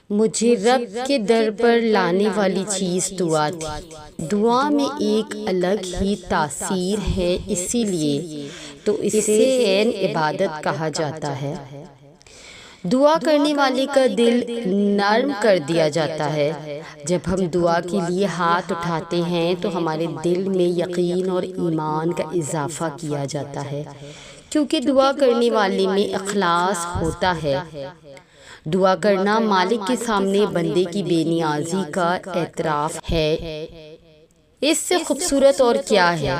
مجھے رب کے در پر لانے والی چیز دعا تھی۔ دعا میں ایک الگ ہی تاثیر ہے، اسی لیے تو اسے عین عبادت کہا جاتا ہے۔ دعا کرنے والے کا دل نرم کر دیا جاتا ہے۔ جب ہم دعا کے لیے ہاتھ اٹھاتے ہیں تو ہمارے دل میں یقین اور ایمان کا اضافہ کیا جاتا ہے، کیونکہ دعا کرنے والے میں اخلاص ہوتا ہے۔ دعا کرنا مالک کے سامنے بندے کی بے نیازی کا اعتراف ہے۔ اس سے خوبصورت اور کیا ہے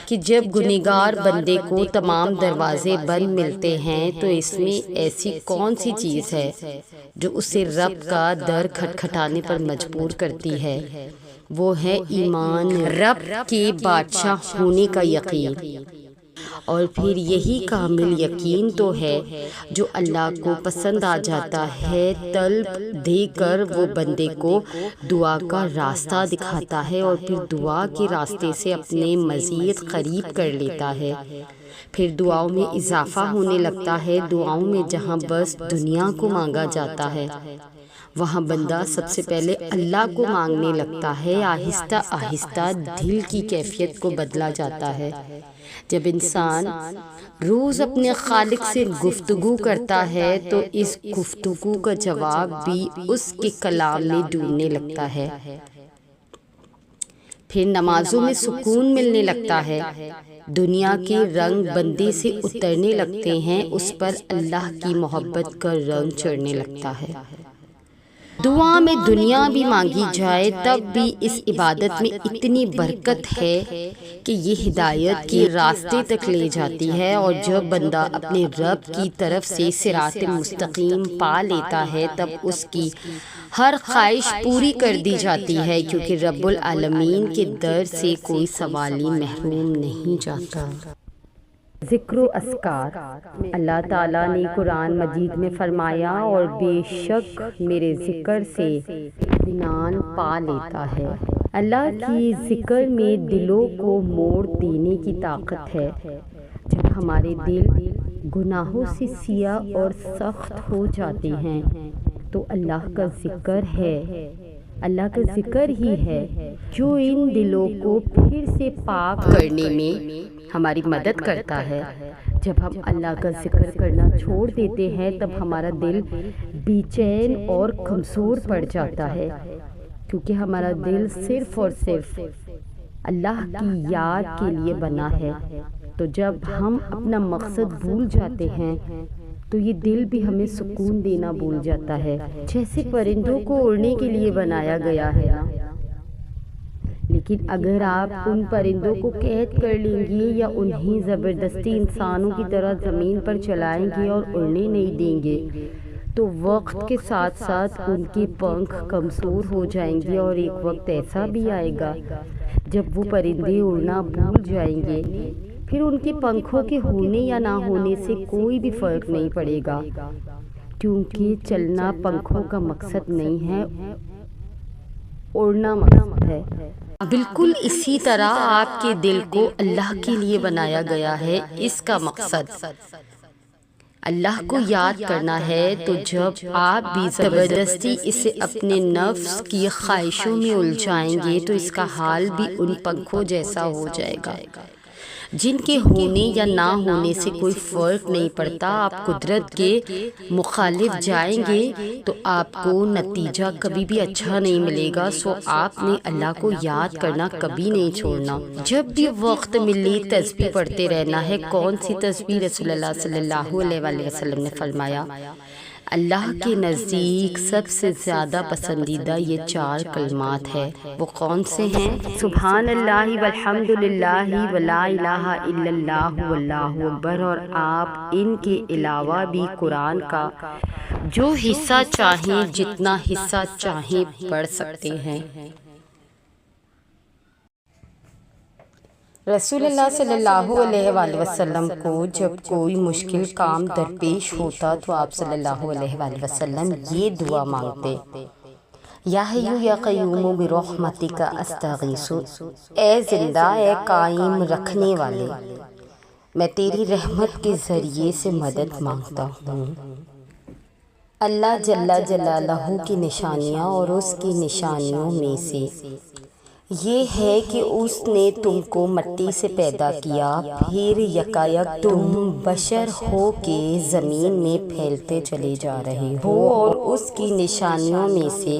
کہ جب گنہگار بندے کو تمام دروازے بند ملتے ہیں تو اس میں ایسی کون سی چیز ہے جو اسے رب کا در کھٹکھٹانے پر مجبور کرتی ہے؟ وہ ہے ایمان، رب کے بادشاہ ہونے کا یقین۔ اور پھر یہی کامل یقین تو ہے جو اللہ کو پسند آ جاتا ہے، طلب دے کر وہ بندے کو دعا کا راستہ دکھاتا ہے اور پھر دعا کے راستے سے اپنے مزید قریب کر لیتا ہے۔ پھر دعاؤں میں اضافہ ہونے لگتا ہے۔ دعاؤں میں جہاں بس دنیا کو مانگا جاتا ہے وہاں بندہ سب سے پہلے اللہ کو مانگنے لگتا ہے۔ آہستہ آہستہ دل کی کیفیت کو بدلا جاتا ہے۔ جب انسان روز اپنے خالق سے گفتگو کرتا ہے تو اس گفتگو کا جواب بھی اس کے کلام میں ڈھونڈنے لگتا ہے۔ پھر نمازوں میں سکون ملنے لگتا ہے۔ دنیا کے رنگ بندے سے اترنے لگتے ہیں، اس پر اللہ کی محبت کا رنگ چڑھنے لگتا ہے۔ دعا میں دنیا بھی مانگی جائے تب بھی اس عبادت میں اتنی برکت ہے کہ یہ ہدایت کے راستے تک لے جاتی ہے، اور جب بندہ اپنے رب کی طرف سے صراط مستقیم پا لیتا ہے تب اس کی ہر خواہش پوری کر دی جاتی ہے، کیونکہ رب العالمین کے در سے کوئی سوالی محروم نہیں جاتا۔ ذکر و اذکار۔ اللہ تعالیٰ نے قرآن مجید میں فرمایا، اور بے شک میرے ذکر سے اطمینان پا لیتا ہے۔ اللہ کی ذکر میں دلوں کو موڑ دینے کی طاقت ہے۔ جب ہمارے دل گناہوں سے سیاہ اور سخت ہو جاتے ہیں تو اللہ کا ذکر ہے، اللہ کا ذکر ہی ہے جو ان دلوں کو پھر سے پاک کرنے میں ہماری مدد کرتا ہے۔ جب ہم اللہ کا ذکر کرنا چھوڑ دیتے ہیں تب ہمارا دل بے چین اور کمزور پڑ جاتا ہے، کیونکہ ہمارا دل صرف اور صرف اللہ کی یاد کے لیے بنا ہے۔ تو جب ہم اپنا مقصد بھول جاتے ہیں تو یہ دل بھی ہمیں سکون دینا بھول جاتا ہے۔ جیسے پرندوں کو اڑنے کے لیے بنایا گیا ہے نا، لیکن اگر آپ ان پرندوں کو قید کر لیں گے یا انہیں زبردستی انسانوں کی طرح زمین پر چلائیں گے اور اڑنے نہیں دیں گے تو وقت کے ساتھ ساتھ ان کے پنکھ کمزور ہو جائیں گے، اور ایک وقت ایسا بھی آئے گا جب وہ پرندے اڑنا بھول جائیں گے، پھر ان کے پنکھوں کے ہونے یا نہ ہونے سے کوئی بھی فرق نہیں پڑے گا، کیونکہ چلنا پنکھوں کا مقصد نہیں ہے، اڑنا مقصد ہے۔ بالکل اسی طرح آپ کے دل کو اللہ کے لیے بنایا گیا ہے۔ اس کا مقصد اللہ کو یاد کرنا ہے، تو جب آپ بھی زبردستی اسے اپنے نفس کی خواہشوں میں الجھائیں گے تو اس کا حال بھی ان پنکھوں جیسا ہو جائے گا جن کے ہونے یا نہ ہونے سے کوئی فرق نہیں پڑتا۔ آپ قدرت کے مخالف جائیں گے تو آپ کو نتیجہ کبھی بھی اچھا نہیں ملے گا۔ سو آپ نے اللہ کو یاد کرنا کبھی نہیں چھوڑنا، جب بھی وقت ملے تسبیح پڑھتے رہنا ہے۔ کون سی تسبیح؟ رسول اللہ صلی اللہ علیہ وآلہ وسلم نے فرمایا، اللہ کے نزدیک سب سے زیادہ پسندیدہ یہ 4 کلمات ہیں۔ وہ کون سے ہیں؟ سبحان اللہ والحمد للہ ولا الہ الا اللہ واللہ اکبر۔ اور آپ ان کے علاوہ بھی قرآن کا جو حصہ چاہیں، جتنا حصہ چاہیں پڑھ سکتے ہیں۔ رسول اللہ صلی اللہ علیہ وآلہ وسلم کو جب کوئی مشکل کام درپیش ہوتا تو آپ صلی اللہ علیہ وآلہ وسلم یہ دعا مانگتے، یا حی یا قیوم برحمتک استغیث، اے زندہ اے قائم رکھنے والے، میں تیری رحمت کے ذریعے سے مدد مانگتا ہوں۔ اللہ جل جلالہ کی نشانیاں اور اس کی نشانیوں میں سے یہ ہے کہ اس نے تم کو مٹی سے پیدا کیا، پھر یکایک تم بشر ہو کے زمین میں پھیلتے چلے جا رہے ہو، اور اس کی نشانیوں میں سے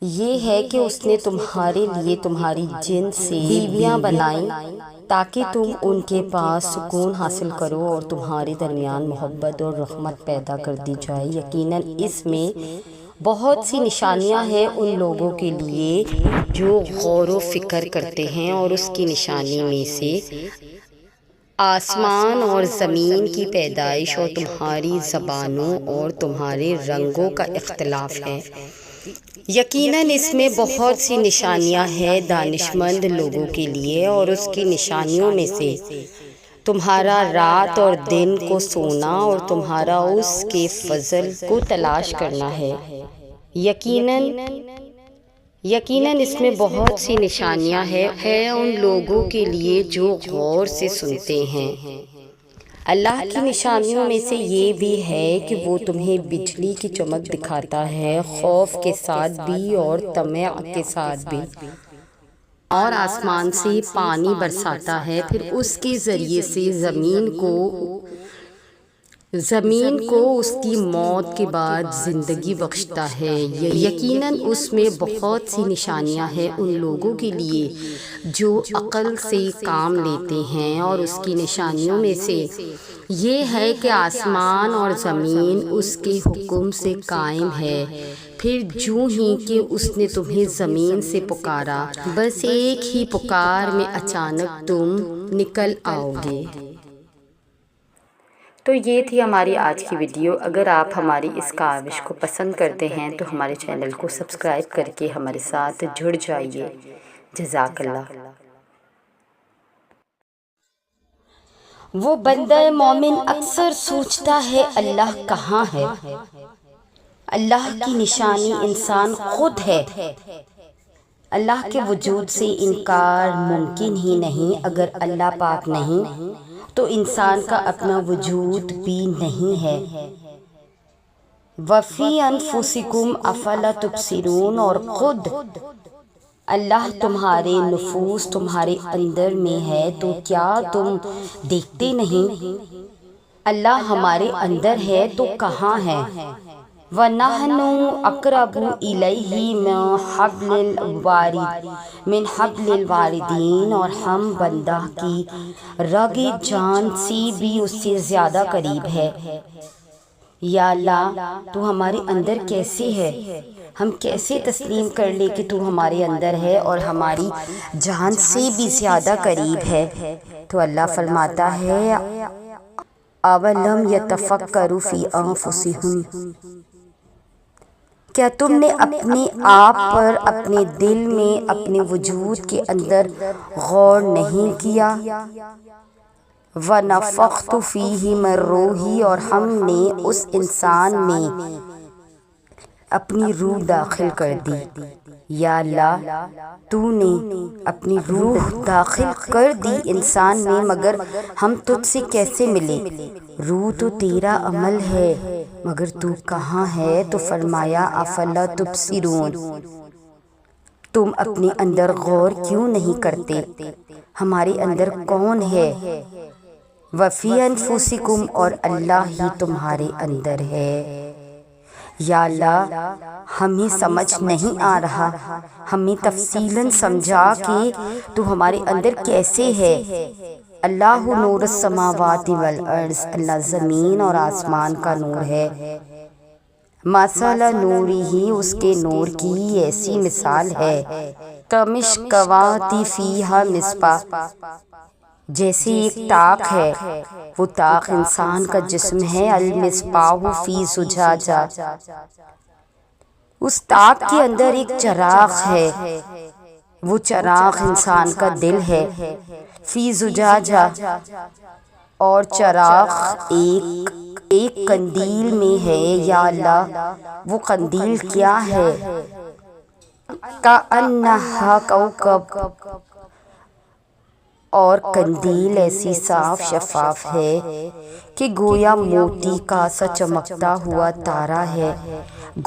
یہ ہے کہ اس نے تمہارے لیے تمہاری جن سے بیویاں بنائیں تاکہ تم ان کے پاس سکون حاصل کرو اور تمہارے درمیان محبت اور رحمت پیدا کر دی جائے۔ یقیناً اس میں بہت سی نشانیاں ہیں ان لوگوں کے لیے جو غور و فکر کرتے ہیں، اور اس کی نشانی میں سے آسمان اور زمین کی پیدائش اور تمہاری زبانوں اور تمہارے رنگوں کا اختلاف ہے۔ یقیناً اس میں بہت سی نشانیاں ہیں دانشمند لوگوں کے لیے، اور اس کی نشانیوں میں سے تمہارا رات اور دن کو سونا اور تمہارا اس کے فضل کو تلاش کرنا ہے۔ یقیناً اس میں بہت سی نشانیاں ہیں ان لوگوں کے لیے جو غور سے سنتے ہیں۔ اللہ کی نشانیوں میں سے یہ بھی ہے کہ وہ تمہیں بجلی کی چمک دکھاتا ہے، خوف کے ساتھ بھی اور طمع کے ساتھ بھی، اور آسمان سے پانی برساتا ہے، پھر اس کے ذریعے سے زمین کو اس کی موت کے بعد زندگی بخشتا ہے۔ یقیناً اس میں بہت سی نشانیاں ہیں ان لوگوں کے لیے جو عقل سے کام لیتے ہیں، اور اس کی نشانیوں میں سے یہ ہے کہ آسمان اور زمین اس کے حکم سے قائم ہے، پھر جوں ہی کہ اس نے تمہیں زمین سے پکارا، بس ایک ہی پکار میں اچانک تم نکل آؤ گے۔ تو یہ تھی ہماری آج کی ویڈیو۔ اگر آپ ہماری اس کاوش کو پسند کرتے ہیں تو ہمارے چینل کو سبسکرائب کر کے ہمارے ساتھ جڑ جائیے۔ جزاک اللہ۔ وہ بندہ مومن اکثر سوچتا ہے اللہ کہاں ہے؟ اللہ کی نشانی انسان خود ہے۔ اللہ کے وجود سے انکار ممکن ہی نہیں۔ اگر اللہ پاک نہیں تو انسان کا اپنا وجود بھی نہیں ہے۔ وَفِي أَنفُسِكُمْ أَفَلَا تُبْصِرُونَ، اور خود اللہ تمہارے نفوس تمہارے اندر میں ہے تو کیا تم دیکھتے نہیں؟ اللہ ہمارے اندر ہے تو کہاں ہے؟ وَنَحْنُ أَقْرَبُ إِلَيْهِ مِنْ حَبْلِ الْوَارِدِينَ، اور ہم بندہ کی رگ جان سے بھی اس سے زیادہ قریب ہے۔ یا اللہ تو ہمارے اندر کیسے ہے؟ ہم کیسے تسلیم کر لیں کہ تو ہمارے اندر ہے اور ہماری جان سے بھی زیادہ قریب ہے؟ تو اللہ فرماتا ہے أَوَلَمْ يَتَفَكَّرُوا فِي أَنفُسِهِمْ، کیا تم نے اپنے آپ پر، اپنے دل میں، اپنے وجود کے اندر غور نہیں کیا؟ وَنَفَخْتُ فِيهِ مِن رُوحِي، اور ہم نے اس انسان میں اپنی روح داخل کر دی۔ یا اللہ تو نے اپنی روح داخل کر دی انسان میں، مگر ہم تجھ سے کیسے ملے؟ روح تو تیرا عمل ہے، مگر تو کہاں ہے؟ تو فرمایا افلا تبصرون، تم اپنے اندر غور کیوں نہیں کرتے؟ ہمارے اندر کون ہے؟ وفی انفسکم، اور اللہ ہی تمہارے اندر ہے۔ یا اللہ ہمیں سمجھ نہیں آ رہا، ہمیں تفصیلاً سمجھا کہ تو ہمارے اندر کیسے ہے۔ اللہ نور السماوات والارض، اللہ زمین اور آسمان کا نور ہے۔ مثل نورہ، اس کے نور کی ایسی مثال ہے، کمشکوٰۃ فیہا مصباح، جیسے ایک طاق ہے، وہ طاق انسان کا جسم ہے، المصباح فی زجاجہ، اس طاق کے اندر ایک چراغ ہے، وہ چراغ انسان کا دل ہے، فی زجاجہ، اور چراغ ایک قندیل میں ہے۔ یا اللہ وہ قندیل کیا ہے؟ کأنہا کوکب، اور قندیل ایسی صاف شفاف ہے کہ گویا موتی کا سا چمکتا ہوا تارا ہے۔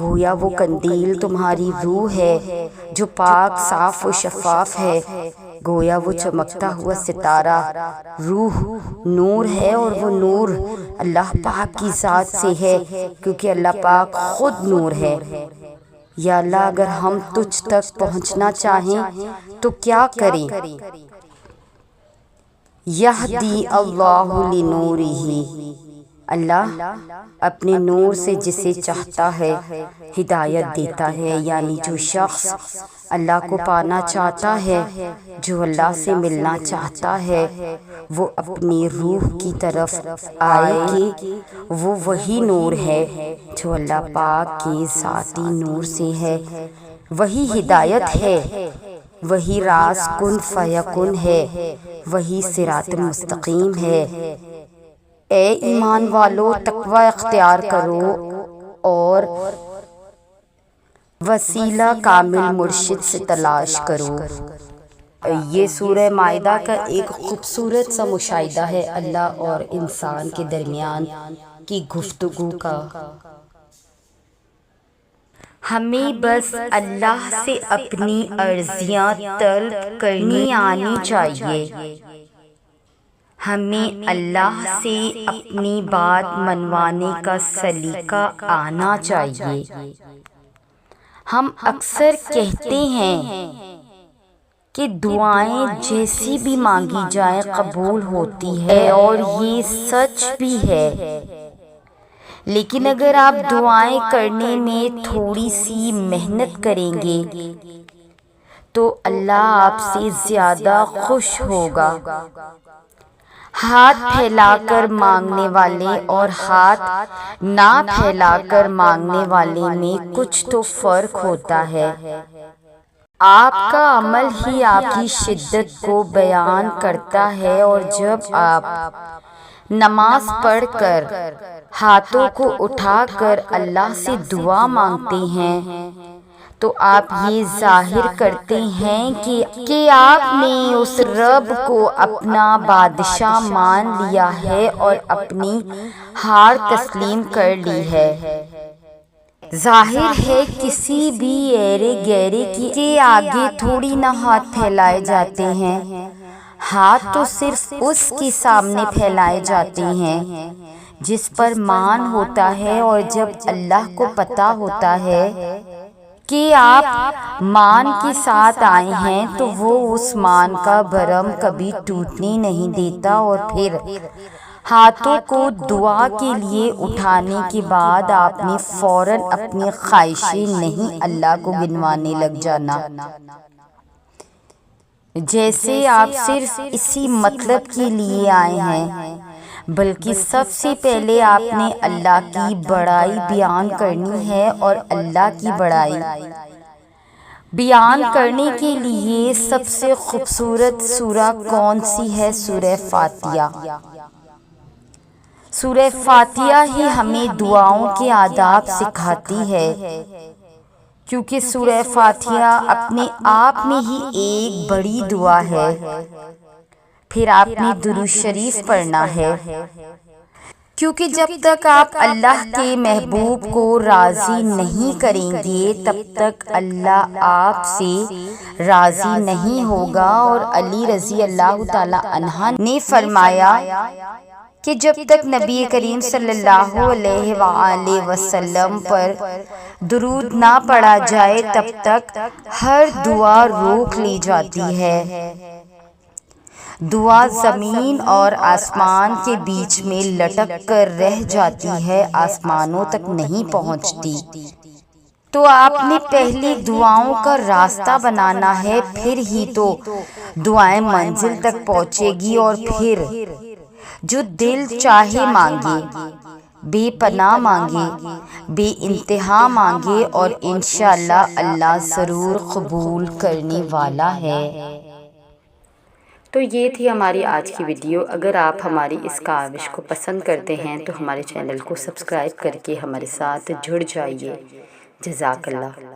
گویا وہ قندیل تمہاری روح ہے جو پاک صاف و شفاف ہے۔ گویا وہ چمکتا ہوا ستارہ روح نور ہے، اور وہ نور اللہ پاک کی ذات سے ہے، کیونکہ اللہ پاک خود نور ہے۔ یا اللہ، اگر ہم تجھ تک پہنچنا چاہیں تو کیا کریں؟ یہدی اللہ لنورہ، اللہ اپنے نور سے جسے چاہتا ہے ہدایت دیتا ہے۔ یعنی جو شخص اللہ کو پانا چاہتا ہے، جو اللہ سے ملنا چاہتا ہے، وہ اپنی روح کی طرف آئے کہ وہ وہی نور ہے جو اللہ پاک کے ذاتی نور سے ہے، وہی ہدایت ہے، وہی راز کن فیکن ہے، وہی صراط مستقیم ہے۔ اے ایمان والو، تقوی اختیار کرو اور وسیلہ کامل مرشد سے تلاش کرو۔ یہ سورہ مائدہ کا ایک خوبصورت سا مشاہدہ ہے اللہ اور انسان کے درمیان کی گفتگو کا۔ ہمیں بس اللہ سے اپنی عرضیاں طلب کرنی آنی چاہیے، ہمیں اللہ سے اپنی بات منوانے کا سلیقہ آنا چاہیے۔ ہم اکثر کہتے ہیں کہ دعائیں جیسی بھی مانگی جائیں قبول ہوتی ہے، اور یہ سچ بھی ہے، لیکن اگر آپ دعائیں کرنے میں تھوڑی سی محنت کریں گے تو اللہ آپ سے زیادہ خوش ہوگا۔ ہاتھ پھیلا کر مانگنے والے اور ہاتھ نہ پھیلا کر مانگنے والے میں کچھ تو فرق ہوتا ہے۔ آپ کا عمل ہی آپ کی شدت کو بیان کرتا ہے، اور جب آپ نماز پڑھ کر ہاتھوں کو اٹھا کر اللہ سے دعا مانگتے ہیں تو آپ یہ ظاہر کرتے ہیں کہ آپ نے اس رب کو اپنا بادشاہ مان لیا ہے اور اپنی ہار تسلیم کر لی ہے۔ ظاہر ہے کسی بھی ایرے گیرے کے آگے تھوڑی نہ ہاتھ پھیلائے جاتے ہیں، ہاتھ تو صرف اس کے سامنے پھیلائے جاتے ہیں جس پر مان ہوتا ہے، اور جب اللہ کو پتہ ہوتا ہے کہ آپ مان کے ساتھ آئے ہیں تو وہ اس مان کا بھرم کبھی ٹوٹنے نہیں دیتا، اور پھر ہاتھوں کو دعا کے لیے اٹھانے کے بعد آپ نے فوراً اپنی خواہشیں نہیں اللہ کو گنوانے لگ جانا، جیسے آپ صرف اسی مطلب کے لیے آئے ہیں، بلکہ سب سے پہلے آپ نے اللہ کی بڑائی بیان کرنی ہے، اور اللہ کی بڑائی بیان کرنے کے لیے سب سے خوبصورت سورہ کون سی ہے؟ سورہ فاتحہ۔ سورہ فاتحہ ہی ہمیں دعاؤں کے آداب سکھاتی ہے، کیونکہ سورہ فاتحہ اپنے آپ میں ہی ایک بڑی دعا ہے۔ پھر آپ نے درود شریف پڑھنا ہے، کیونکہ جب تک آپ اللہ کے محبوب کو راضی نہیں کریں گے تب تک اللہ آپ سے راضی نہیں ہوگا۔ اور علی رضی اللہ تعالی عنہ نے فرمایا کہ جب تک نبی کریم صلی اللہ علیہ وآلہ وسلم پر درود نہ پڑھا جائے تب تک ہر دعا روک لی جاتی ہے۔ دعا زمین اور آسمان کے بیچ میں لٹک کر رہ جاتی ہے، آسمانوں تک نہیں پہنچتی۔ تو آپ نے پہلے دعاؤں کا راستہ بنانا ہے، پھر ہی تو دعائیں منزل تک پہنچے گی۔ اور پھر جو دل چاہے مانگے، بے پناہ مانگے، بے انتہا مانگے، اور انشاءاللہ اللہ ضرور قبول کرنے والا ہے۔ تو یہ تھی ہماری آج کی ویڈیو۔ اگر آپ ہماری اس کاوش کو پسند کرتے ہیں تو ہمارے چینل کو سبسکرائب کر کے ہمارے ساتھ جڑ جائیے۔ جزاک اللہ۔